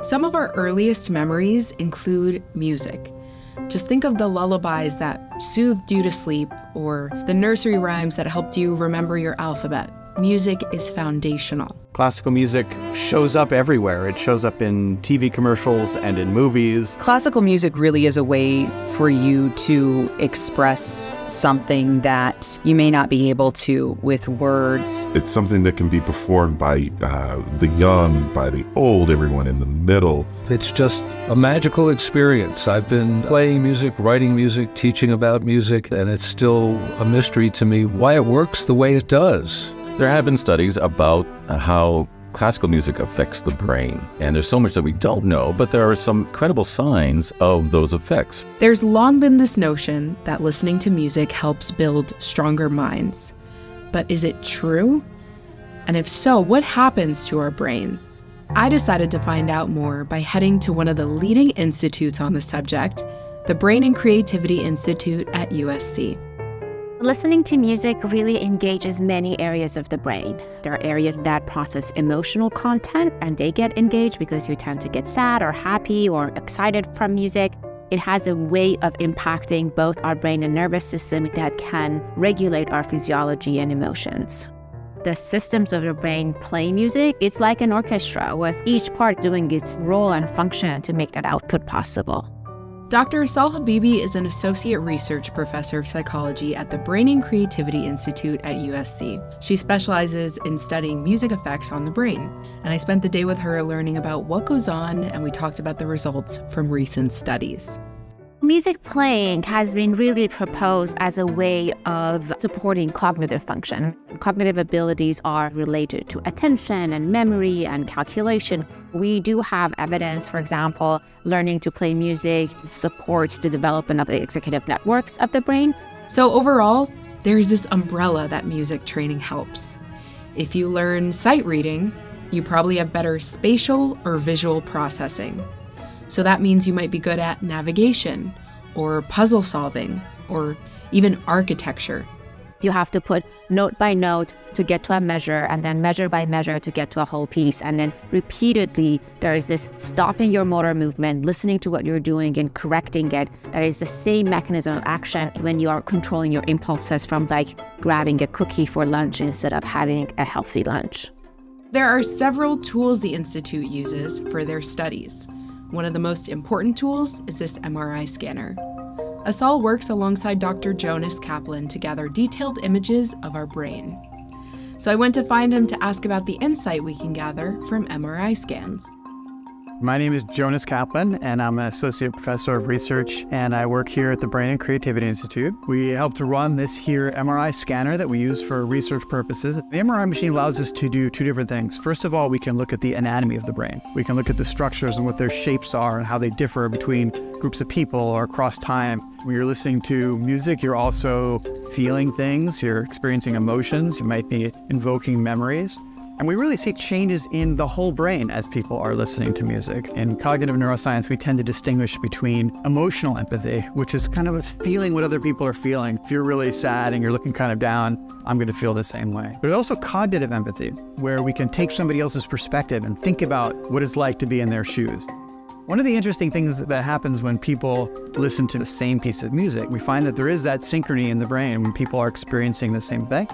Some of our earliest memories include music. Just think of the lullabies that soothed you to sleep or the nursery rhymes that helped you remember your alphabet. Music is foundational. Classical music shows up everywhere. It shows up in TV commercials and in movies. Classical music really is a way for you to express something that you may not be able to with words. It's something that can be performed by the young, by the old, everyone in the middle. It's just a magical experience. I've been playing music, writing music, teaching about music, and it's still a mystery to me why it works the way it does. There have been studies about how classical music affects the brain, and there's so much that we don't know, but there are some credible signs of those effects. There's long been this notion that listening to music helps build stronger minds. But is it true? And if so, what happens to our brains? I decided to find out more by heading to one of the leading institutes on the subject, the Brain and Creativity Institute at USC. Listening to music really engages many areas of the brain. There are areas that process emotional content, and they get engaged because you tend to get sad or happy or excited from music. It has a way of impacting both our brain and nervous system that can regulate our physiology and emotions. The systems of your brain play music. It's like an orchestra with each part doing its role and function to make that output possible. Dr. Assal Habibi is an associate research professor of psychology at the Brain and Creativity Institute at USC. She specializes in studying music effects on the brain, and I spent the day with her learning about what goes on, and we talked about the results from recent studies. Music playing has been really proposed as a way of supporting cognitive function. Cognitive abilities are related to attention and memory and calculation. We do have evidence, for example, learning to play music supports the development of the executive networks of the brain. So overall, there's this umbrella that music training helps. If you learn sight reading, you probably have better spatial or visual processing. So that means you might be good at navigation, or puzzle solving, or even architecture. You have to put note by note to get to a measure, and then measure by measure to get to a whole piece. And then repeatedly, there is this stopping your motor movement, listening to what you're doing and correcting it. That is the same mechanism of action when you are controlling your impulses from like grabbing a cookie for lunch instead of having a healthy lunch. There are several tools the Institute uses for their studies. One of the most important tools is this MRI scanner. Assal works alongside Dr. Jonas Kaplan to gather detailed images of our brain. So I went to find him to ask about the insight we can gather from MRI scans. My name is Jonas Kaplan, and I'm an associate professor of research, and I work here at the Brain and Creativity Institute. We help to run this here MRI scanner that we use for research purposes. The MRI machine allows us to do two different things. First of all, we can look at the anatomy of the brain. We can look at the structures and what their shapes are and how they differ between groups of people or across time. When you're listening to music, you're also feeling things, you're experiencing emotions, you might be invoking memories. And we really see changes in the whole brain as people are listening to music. In cognitive neuroscience, we tend to distinguish between emotional empathy, which is kind of a feeling what other people are feeling. If you're really sad and you're looking kind of down, I'm going to feel the same way. But also cognitive empathy, where we can take somebody else's perspective and think about what it's like to be in their shoes. One of the interesting things that happens when people listen to the same piece of music, we find that there is that synchrony in the brain when people are experiencing the same thing.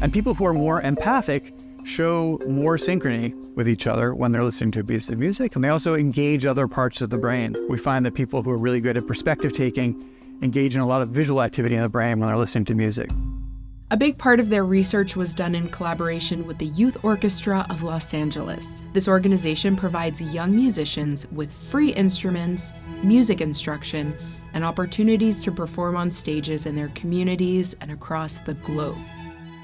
And people who are more empathic show more synchrony with each other when they're listening to a piece of music, and they also engage other parts of the brain. We find that people who are really good at perspective taking engage in a lot of visual activity in the brain when they're listening to music. A big part of their research was done in collaboration with the Youth Orchestra of Los Angeles. This organization provides young musicians with free instruments, music instruction, and opportunities to perform on stages in their communities and across the globe.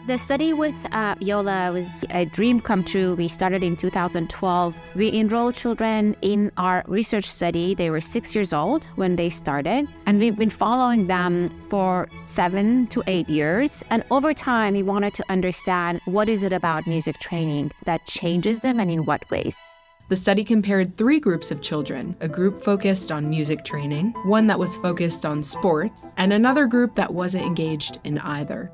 The study with Yola was a dream come true. We started in 2012. We enrolled children in our research study. They were 6 years old when they started, and we've been following them for 7 to 8 years. And over time, we wanted to understand what is it about music training that changes them and in what ways. The study compared 3 groups of children, a group focused on music training, one that was focused on sports, and another group that wasn't engaged in either.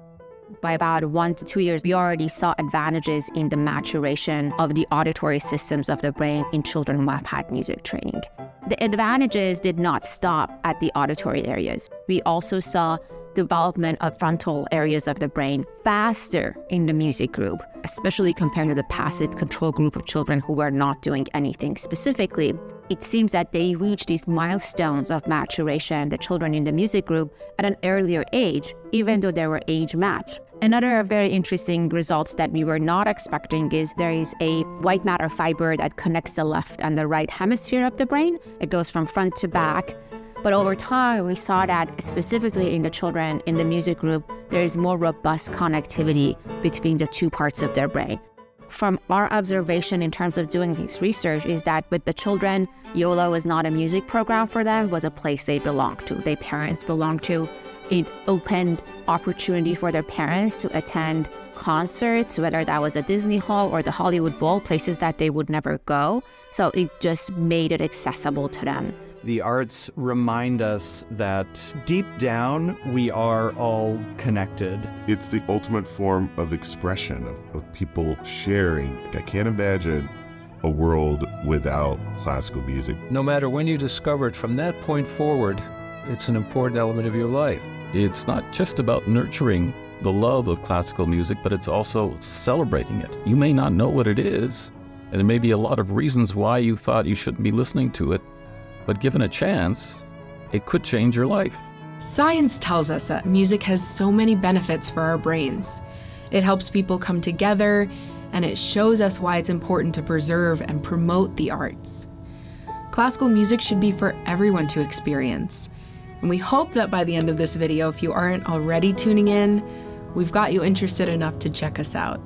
By about 1 to 2 years, we already saw advantages in the maturation of the auditory systems of the brain in children who have had music training. The advantages did not stop at the auditory areas. We also saw development of frontal areas of the brain faster in the music group, especially compared to the passive control group of children who were not doing anything specifically. It seems that they reached these milestones of maturation, the children in the music group, at an earlier age, even though they were age matched. Another very interesting results that we were not expecting is there is a white matter fiber that connects the left and the right hemisphere of the brain. It goes from front to back. But over time, we saw that specifically in the children in the music group, there is more robust connectivity between the two parts of their brain. From our observation in terms of doing this research is that with the children, YOLO was not a music program for them, it was a place they belonged to, their parents belonged to. It opened opportunity for their parents to attend concerts, whether that was a Disney Hall or the Hollywood Bowl, places that they would never go. So it just made it accessible to them. The arts remind us that deep down, we are all connected. It's the ultimate form of expression, of people sharing. I can't imagine a world without classical music. No matter when you discover it, from that point forward, it's an important element of your life. It's not just about nurturing the love of classical music, but it's also celebrating it. You may not know what it is, and there may be a lot of reasons why you thought you shouldn't be listening to it, but given a chance, it could change your life. Science tells us that music has so many benefits for our brains. It helps people come together, and it shows us why it's important to preserve and promote the arts. Classical music should be for everyone to experience. And we hope that by the end of this video, if you aren't already tuning in, we've got you interested enough to check us out.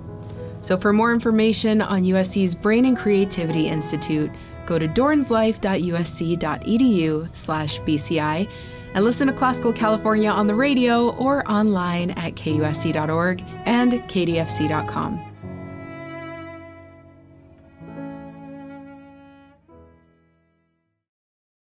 So for more information on USC's Brain and Creativity Institute, go to dornslife.usc.edu/BCI and listen to Classical California on the radio or online at KUSC.org and KDFC.com.